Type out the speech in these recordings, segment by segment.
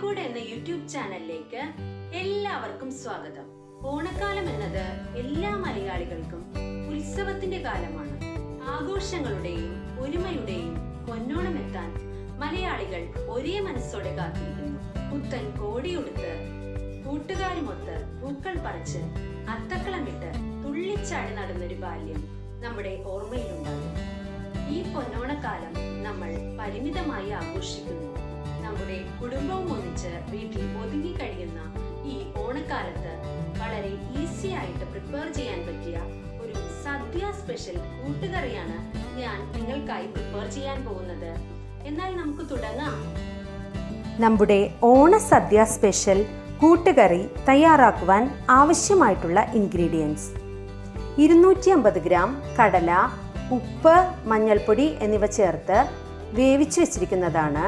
Koottucurry എന്ന YouTube ചാനലിലേക്ക് എല്ലാവർക്കും സ്വാഗതം. ഓണക്കാലം എന്നത് എല്ലാ മലയാളികൾക്കും ഉത്സവത്തിന്റെ കാലമാണ്. ആഘോഷങ്ങളുടെയും ഒരുമയുടെയും പൊന്നോണം എത്താൻ മലയാളികൾ ഒരേ മനസ്സോടെ കാത്തിരിക്കുന്നു. പുത്തൻ കോടിയുടുത്ത് കൂട്ടുകാരുമൊത്ത് പൂക്കൾ പറിച്ച് അത്തക്കളമിട്ട് തുള്ളിച്ചാടി നടന്നൊരു ബാല്യം നമ്മുടെ ഓർമ്മയിലുണ്ടാകും. ഈ പൊന്നോണക്കാലം നമ്മൾ പരിമിതമായി ആഘോഷിക്കുന്നു. നമ്മുടെ കുടുംബവും ഒന്നിച്ച് വീട്ടിൽ ഒതുങ്ങി കഴിയുന്ന ഈ ഓണക്കാലത്ത് വളരെ ഈസി ആയിട്ട് പ്രിപ്പയർ ചെയ്യാൻ പറ്റിയ ഒരു സദ്യ സ്പെഷ്യൽ കൂട്ടുകറിയാണ് ഞാൻ നിങ്ങൾക്കായി പ്രിപ്പയർ ചെയ്യാൻ പോകുന്നത്. എന്നാൽ നമുക്ക് തുടങ്ങാം. നമ്മുടെ ഓണ സദ്യ സ്പെഷ്യൽ കൂട്ടുകറി തയ്യാറാക്കുവാൻ ആവശ്യമായിട്ടുള്ള ഇൻഗ്രീഡിയൻസ്: 250 ഗ്രാം കടല, ഉപ്പ്, മഞ്ഞൾപ്പൊടി എന്നിവ ചേർത്ത് വേവിച്ച് വെച്ചിരിക്കുന്നതാണ്.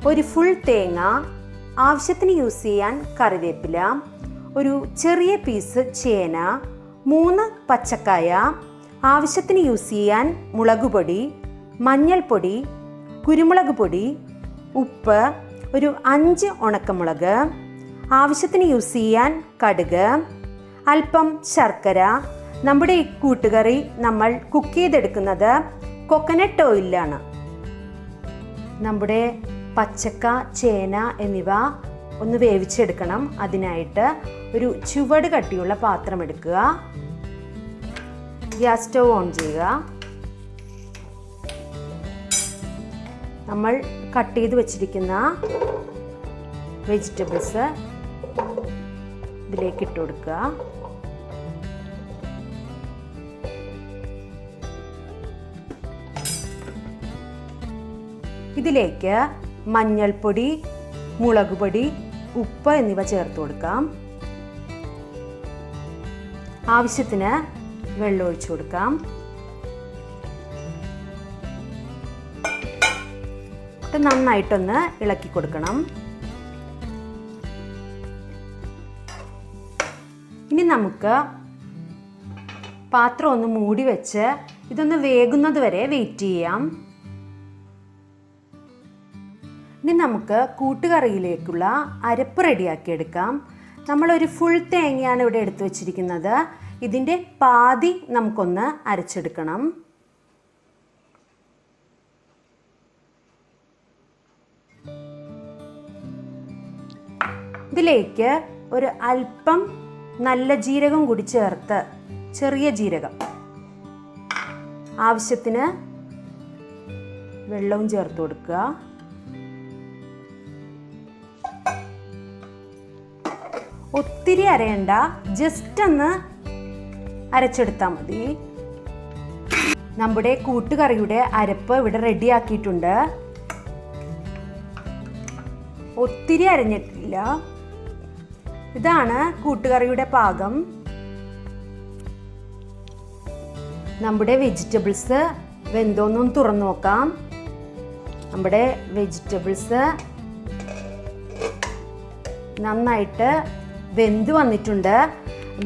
ഒരു ഫുൾ തേങ്ങ, ആവശ്യത്തിന് യൂസ് ചെയ്യാൻ കറിവേപ്പില, ഒരു ചെറിയ പീസ് ചേന, 3 പച്ചക്കായ, ആവശ്യത്തിന് യൂസ് ചെയ്യാൻ മുളകുപൊടി, മഞ്ഞൾപ്പൊടി, കുരുമുളക് പൊടി, ഉപ്പ്, ഒരു 5 ഉണക്കമുളക്, ആവശ്യത്തിന് യൂസ് ചെയ്യാൻ കടുക്, അല്പം ശർക്കര. നമ്മുടെ ഈ കൂട്ടുകറി നമ്മൾ കുക്ക് ചെയ്തെടുക്കുന്നത് കോക്കനട്ട് ഓയിലാണ്. നമ്മുടെ പച്ചക്ക, ചേന എന്നിവ ഒന്ന് വേവിച്ചെടുക്കണം. അതിനായിട്ട് ഒരു ചുവട് കട്ടിയുള്ള പാത്രം എടുക്കുക. ഗ്യാസ് സ്റ്റവ് ഓൺ ചെയ്യുക. നമ്മൾ കട്ട് ചെയ്ത് വെച്ചിരിക്കുന്ന വെജിറ്റബിൾസ് ഇതിലേക്ക് ഇട്ട് കൊടുക്കുക. ഇതിലേക്ക് മഞ്ഞൾപ്പൊടി, മുളകുപൊടി, ഉപ്പ് എന്നിവ ചേർത്ത് കൊടുക്കാം. ആവശ്യത്തിന് വെള്ളം ഒഴിച്ചു കൊടുക്കാം. നന്നായിട്ടൊന്ന് ഇളക്കി കൊടുക്കണം. ഇനി നമുക്ക് പാത്രം ഒന്ന് മൂടി വെച്ച് ഇതൊന്ന് വേകുന്നത് വരെ വെയിറ്റ് ചെയ്യാം. ഇനി നമുക്ക് കൂട്ടുകറിയിലേക്കുള്ള അരപ്പ് റെഡിയാക്കി എടുക്കാം. നമ്മളൊരു ഫുൾ തേങ്ങയാണ് ഇവിടെ എടുത്തു വച്ചിരിക്കുന്നത്. ഇതിൻ്റെ പാതി നമുക്കൊന്ന് അരച്ചെടുക്കണം. ഇതിലേക്ക് ഒരു അല്പം നല്ല ജീരകം കൂടി ചേർത്ത്, ചെറിയ ജീരകം, ആവശ്യത്തിന് വെള്ളവും ചേർത്ത് കൊടുക്കുക. ഒത്തിരി അരയണ്ട, ജസ്റ്റ് ഒന്ന് അരച്ചെടുത്താൽ മതി. നമ്മുടെ കൂട്ടുകറിയുടെ അരപ്പ് ഇവിടെ റെഡിയാക്കിയിട്ടുണ്ട്. ഒത്തിരി അരഞ്ഞിട്ടില്ല. ഇതാണ് കൂട്ടുകറിയുടെ പാകം. നമ്മുടെ വെജിറ്റബിൾസ് വെന്തോന്നും തുറന്നു നോക്കാം. നമ്മുടെ വെജിറ്റബിൾസ് നന്നായിട്ട് വെന്ത് വന്നിട്ടുണ്ട്.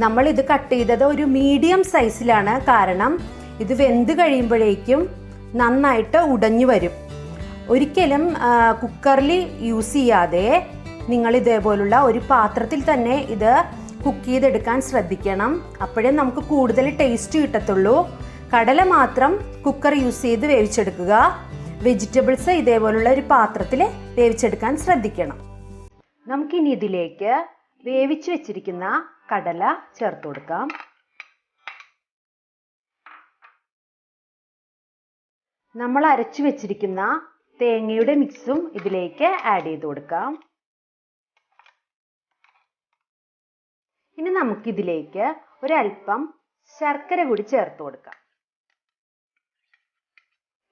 നമ്മൾ ഇത് കട്ട് ചെയ്തത് ഒരു മീഡിയം സൈസിലാണ്. കാരണം ഇത് വെന്ത് കഴിയുമ്പോഴേക്കും നന്നായിട്ട് ഉടഞ്ഞു വരും. ഒരിക്കലും കുക്കറിൽ യൂസ് ചെയ്യാതെ നിങ്ങൾ ഇതേപോലുള്ള ഒരു പാത്രത്തിൽ തന്നെ ഇത് കുക്ക് ചെയ്തെടുക്കാൻ ശ്രദ്ധിക്കണം. അപ്പോഴേ നമുക്ക് കൂടുതൽ ടേസ്റ്റ് കിട്ടത്തുള്ളൂ. കടല മാത്രം കുക്കർ യൂസ് ചെയ്ത് വേവിച്ചെടുക്കുക. വെജിറ്റബിൾസ് ഇതേപോലുള്ള ഒരു പാത്രത്തിൽ വേവിച്ചെടുക്കാൻ ശ്രദ്ധിക്കണം. നമുക്കിനി ഇതിലേക്ക് വേവിച്ച് വെച്ചിരിക്കുന്ന കടല ചേർത്ത് കൊടുക്കാം. നമ്മൾ അരച്ചു വെച്ചിരിക്കുന്ന തേങ്ങയുടെ മിക്സും ഇതിലേക്ക് ആഡ് ചെയ്ത് കൊടുക്കാം. ഇനി നമുക്കിതിലേക്ക് ഒരല്പം ശർക്കര കൂടി ചേർത്ത് കൊടുക്കാം.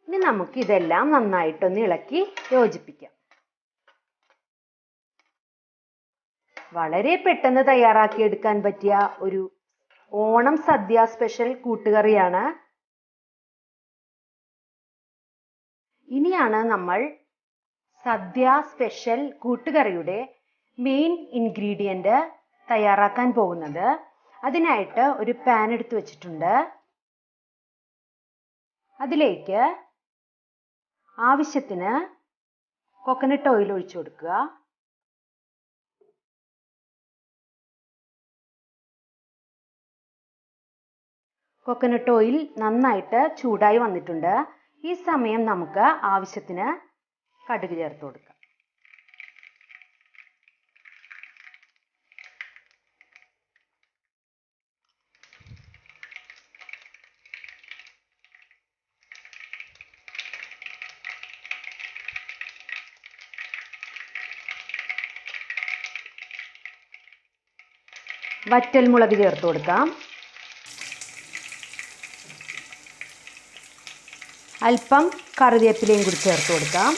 ഇനി നമുക്കിതെല്ലാം നന്നായിട്ടൊന്ന് ഇളക്കി യോജിപ്പിക്കാം. വളരെ പെട്ടെന്ന് തയ്യാറാക്കിയെടുക്കാൻ പറ്റിയ ഒരു ഓണം സദ്യ സ്പെഷ്യൽ കൂട്ടുകറിയാണ്. ഇനിയാണ് നമ്മൾ സദ്യ സ്പെഷ്യൽ കൂട്ടുകറിയുടെ മെയിൻ ഇൻഗ്രീഡിയന്റ് തയ്യാറാക്കാൻ പോകുന്നത്. അതിനായിട്ട് ഒരു പാൻ എടുത്ത് വെച്ചിട്ടുണ്ട്. അതിലേക്ക് ആവശ്യത്തിന് കോക്കനട്ട് ഓയിൽ ഒഴിച്ചു കൊടുക്കുക. കോക്കനട്ട് ഓയിൽ നന്നായിട്ട് ചൂടായി വന്നിട്ടുണ്ട്. ഈ സമയം നമുക്ക് ആവശ്യത്തിന് കടുക് ചേർത്ത് കൊടുക്കാം. വറ്റൽമുളക് ചേർത്ത് കൊടുക്കാം. അല്പം കറിവേപ്പിലയും കൂടി ചേർത്ത് കൊടുക്കാം.